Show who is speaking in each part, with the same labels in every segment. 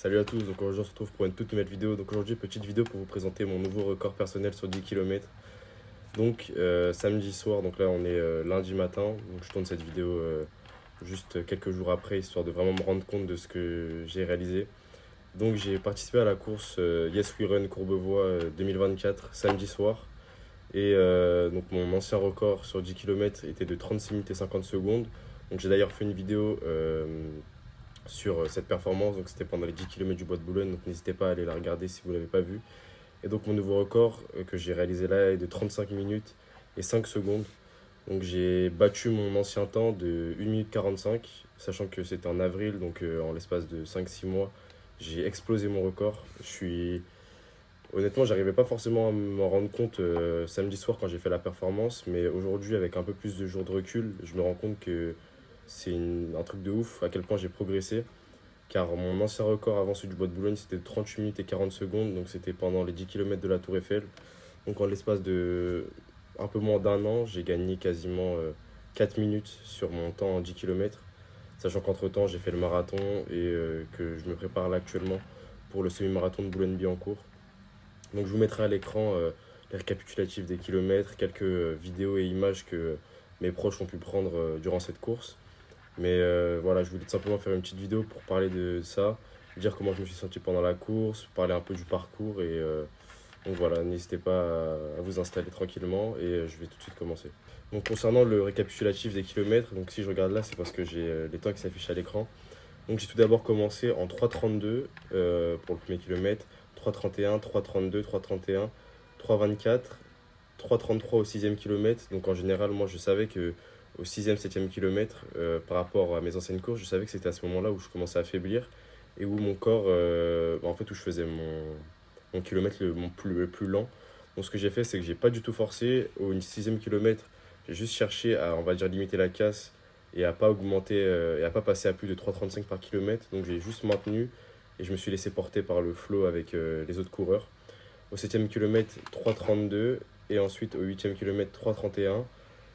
Speaker 1: Salut à tous, donc aujourd'hui on se retrouve pour une toute nouvelle vidéo. Donc aujourd'hui, petite vidéo pour vous présenter mon nouveau record personnel sur 10 km. Donc samedi soir, donc là on est lundi matin, donc je tourne cette vidéo juste quelques jours après, histoire de vraiment me rendre compte de ce que j'ai réalisé. Donc j'ai participé à la course Yes We Run Courbevoie 2024 samedi soir. Et donc mon ancien record sur 10 km était de 36 minutes et 50 secondes. Donc j'ai d'ailleurs fait une vidéo sur cette performance. Donc c'était pendant les 10 km du Bois de Boulogne. Donc n'hésitez pas à aller la regarder si vous ne l'avez pas vue. Et donc mon nouveau record que j'ai réalisé là est de 35 minutes et 5 secondes. Donc j'ai battu mon ancien temps de 1 minute 45, sachant que c'était en avril, donc en l'espace de 5-6 mois, j'ai explosé mon record. Honnêtement, j'arrivais pas forcément à m'en rendre compte samedi soir quand j'ai fait la performance, mais aujourd'hui, avec un peu plus de jours de recul, je me rends compte que un truc de ouf à quel point j'ai progressé. Car mon ancien record avant celui du Bois de Boulogne, c'était de 38 minutes et 40 secondes, donc c'était pendant les 10 km de la Tour Eiffel. Donc en l'espace de un peu moins d'un an, j'ai gagné quasiment 4 minutes sur mon temps en 10 km, sachant qu'entre-temps, j'ai fait le marathon et que je me prépare là actuellement pour le semi-marathon de Boulogne-Billancourt. Donc je vous mettrai à l'écran les récapitulatifs des kilomètres, quelques vidéos et images que mes proches ont pu prendre durant cette course. Mais voilà, je voulais tout simplement faire une petite vidéo pour parler de ça, dire comment je me suis senti pendant la course, parler un peu du parcours. Et donc voilà, n'hésitez pas à vous installer tranquillement et je vais tout de suite commencer. Donc concernant le récapitulatif des kilomètres, donc si je regarde là, c'est parce que j'ai les temps qui s'affichent à l'écran. Donc j'ai tout d'abord commencé en 3,32 pour le premier kilomètre, 3,31, 3,32, 3,31, 3,24, 3,33 au sixième kilomètre. Donc en général, moi je savais que au sixième, septième kilomètre, par rapport à mes anciennes courses, je savais que c'était à ce moment-là où je commençais à faiblir et où mon corps, en fait, où je faisais mon kilomètre le plus lent. Donc ce que j'ai fait, c'est que j'ai pas du tout forcé. Au sixième kilomètre, j'ai juste cherché à, on va dire, limiter la casse et à pas augmenter et à pas passer à plus de 3,35 par kilomètre. Donc j'ai juste maintenu et je me suis laissé porter par le flow avec les autres coureurs. Au septième kilomètre, 3,32 et ensuite au huitième kilomètre, 3,31,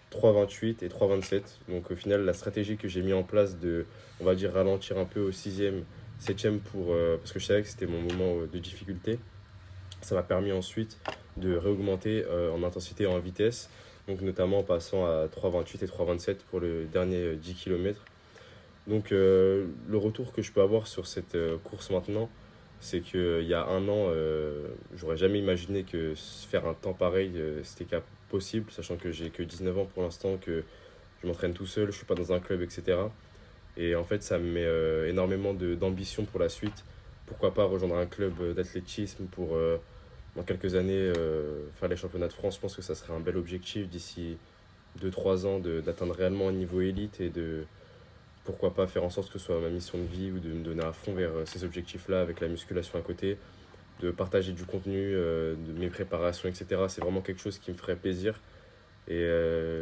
Speaker 1: 3,28 et 3,27. Donc au final, la stratégie que j'ai mis en place de, on va dire, ralentir un peu au sixième, septième parce que je savais que c'était mon moment de difficulté, ça m'a permis ensuite de réaugmenter en intensité et en vitesse, donc notamment en passant à 3,28 et 3,27 pour le dernier 10 km. Donc le retour que je peux avoir sur cette course maintenant, c'est qu'il y a un an, j'aurais jamais imaginé que faire un temps pareil, c'était possible, sachant que j'ai que 19 ans pour l'instant, que je m'entraîne tout seul, je suis pas dans un club, etc. Et en fait, ça me met énormément d'ambition pour la suite. Pourquoi pas rejoindre un club d'athlétisme pour, dans quelques années, faire les championnats de France. Je pense que ça serait un bel objectif d'ici 2-3 ans d'atteindre réellement un niveau élite et de, pourquoi pas faire en sorte que ce soit ma mission de vie ou de me donner à fond vers ces objectifs-là avec la musculation à côté, de partager du contenu, de mes préparations, etc. C'est vraiment quelque chose qui me ferait plaisir et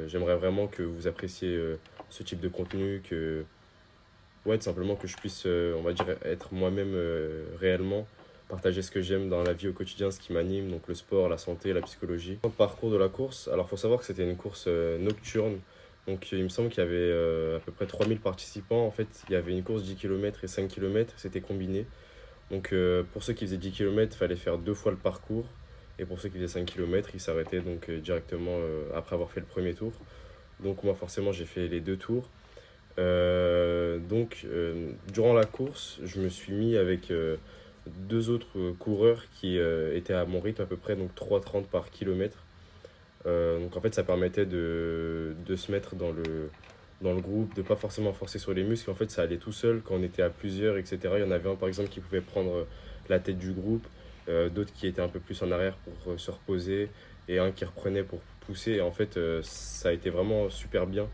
Speaker 1: j'aimerais vraiment que vous appréciez ce type de contenu, que ouais, tout simplement que je puisse, on va dire, être moi-même réellement, partager ce que j'aime dans la vie au quotidien, ce qui m'anime, donc le sport, la santé, la psychologie. Le parcours de la course, alors il faut savoir que c'était une course nocturne, donc il me semble qu'il y avait à peu près 3000 participants. En fait, il y avait une course 10 km et 5 km, c'était combiné. Donc pour ceux qui faisaient 10 km, il fallait faire 2 fois le parcours. Et pour ceux qui faisaient 5 km, ils s'arrêtaient donc directement après avoir fait le premier tour. Donc moi forcément j'ai fait les 2 tours. Durant la course, je me suis mis avec deux autres coureurs qui étaient à mon rythme à peu près, donc 3,30 par kilomètre. Donc en fait, ça permettait de se mettre dans le groupe, de pas forcément forcer sur les muscles. En fait, ça allait tout seul quand on était à plusieurs, etc. Il y en avait un par exemple qui pouvait prendre la tête du groupe, d'autres qui étaient un peu plus en arrière pour se reposer, et un qui reprenait pour pousser. Et en fait, ça a été vraiment super bien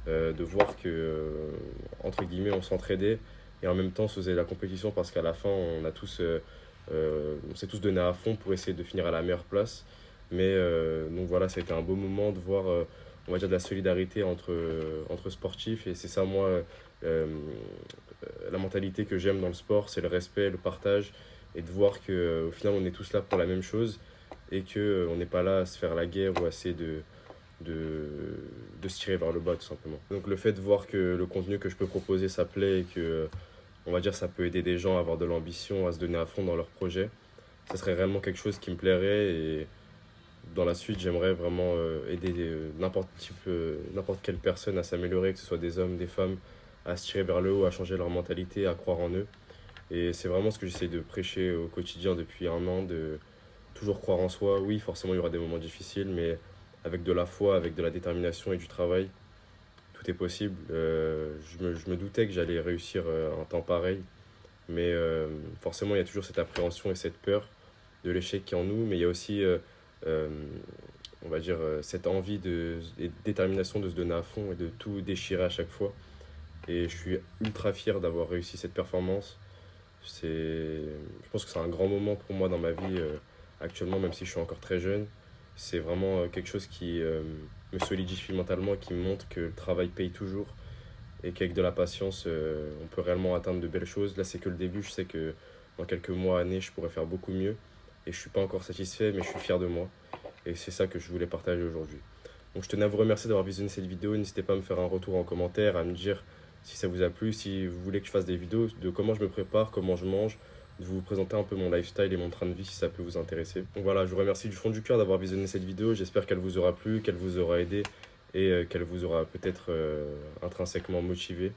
Speaker 1: de voir que, entre guillemets, on s'entraidait et en même temps on se faisait la compétition parce qu'à la fin, on s'est tous donné à fond pour essayer de finir à la meilleure place. Mais donc voilà, ça a été un beau moment de voir, on va dire, de la solidarité entre sportifs. Et c'est ça, moi, la mentalité que j'aime dans le sport, c'est le respect, le partage. Et de voir qu'au final, on est tous là pour la même chose et qu'on n'est pas là à se faire la guerre ou à essayer de, de se tirer vers le bas, tout simplement. Donc le fait de voir que le contenu que je peux proposer, ça plaît et que on va dire, ça peut aider des gens à avoir de l'ambition, à se donner à fond dans leur projet. Ça serait réellement quelque chose qui me plairait et dans la suite, j'aimerais vraiment aider n'importe quelle personne à s'améliorer, que ce soit des hommes, des femmes, à se tirer vers le haut, à changer leur mentalité, à croire en eux. Et c'est vraiment ce que j'essaie de prêcher au quotidien depuis un an, de toujours croire en soi. Oui, forcément, il y aura des moments difficiles, mais avec de la foi, avec de la détermination et du travail, tout est possible. Je me doutais que j'allais réussir un temps pareil, mais forcément, il y a toujours cette appréhension et cette peur de l'échec qui est en nous, mais il y a aussi, euh, on va dire, cette envie et détermination de se donner à fond et de tout déchirer à chaque fois. Et je suis ultra fier d'avoir réussi cette performance. Je pense que c'est un grand moment pour moi dans ma vie actuellement, même si je suis encore très jeune. C'est vraiment quelque chose qui me solidifie mentalement, qui me montre que le travail paye toujours et qu'avec de la patience, on peut réellement atteindre de belles choses. Là, c'est que le début. Je sais que dans quelques mois, années, je pourrais faire beaucoup mieux. Et je ne suis pas encore satisfait, mais je suis fier de moi. Et c'est ça que je voulais partager aujourd'hui. Donc, je tenais à vous remercier d'avoir visionné cette vidéo. N'hésitez pas à me faire un retour en commentaire, à me dire si ça vous a plu, si vous voulez que je fasse des vidéos de comment je me prépare, comment je mange, de vous présenter un peu mon lifestyle et mon train de vie si ça peut vous intéresser. Donc voilà, je vous remercie du fond du cœur d'avoir visionné cette vidéo. J'espère qu'elle vous aura plu, qu'elle vous aura aidé et qu'elle vous aura peut-être intrinsèquement motivé.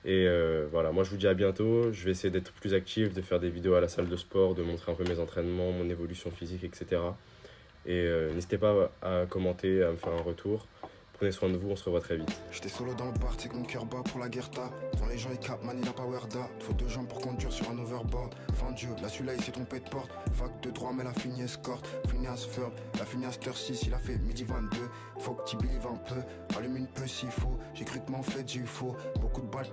Speaker 1: Et voilà, moi je vous dis à bientôt. Je vais essayer d'être plus actif, de faire des vidéos à la salle de sport, de montrer un peu mes entraînements, mon évolution physique, etc. Et n'hésitez pas à commenter, à me faire un retour. Prenez soin de vous, on se revoit très vite.
Speaker 2: J'étais solo dans le bar, c'est que mon cœur bat pour la guerta. Devant les gens, il capent, man, il a pas werda. Faut 2 jambes pour conduire sur un overboard. Fin Dieu, là celui-là il s'est trompé de porte. Fac de droit, mais la fini escorte. Phineas Ferb, la fini à 6, il a fait midi 22. Faut que t'y believe un peu, allume une peu s'il faut. J'ai cru que m'en fait, j'ai eu faux. Beaucoup de balles.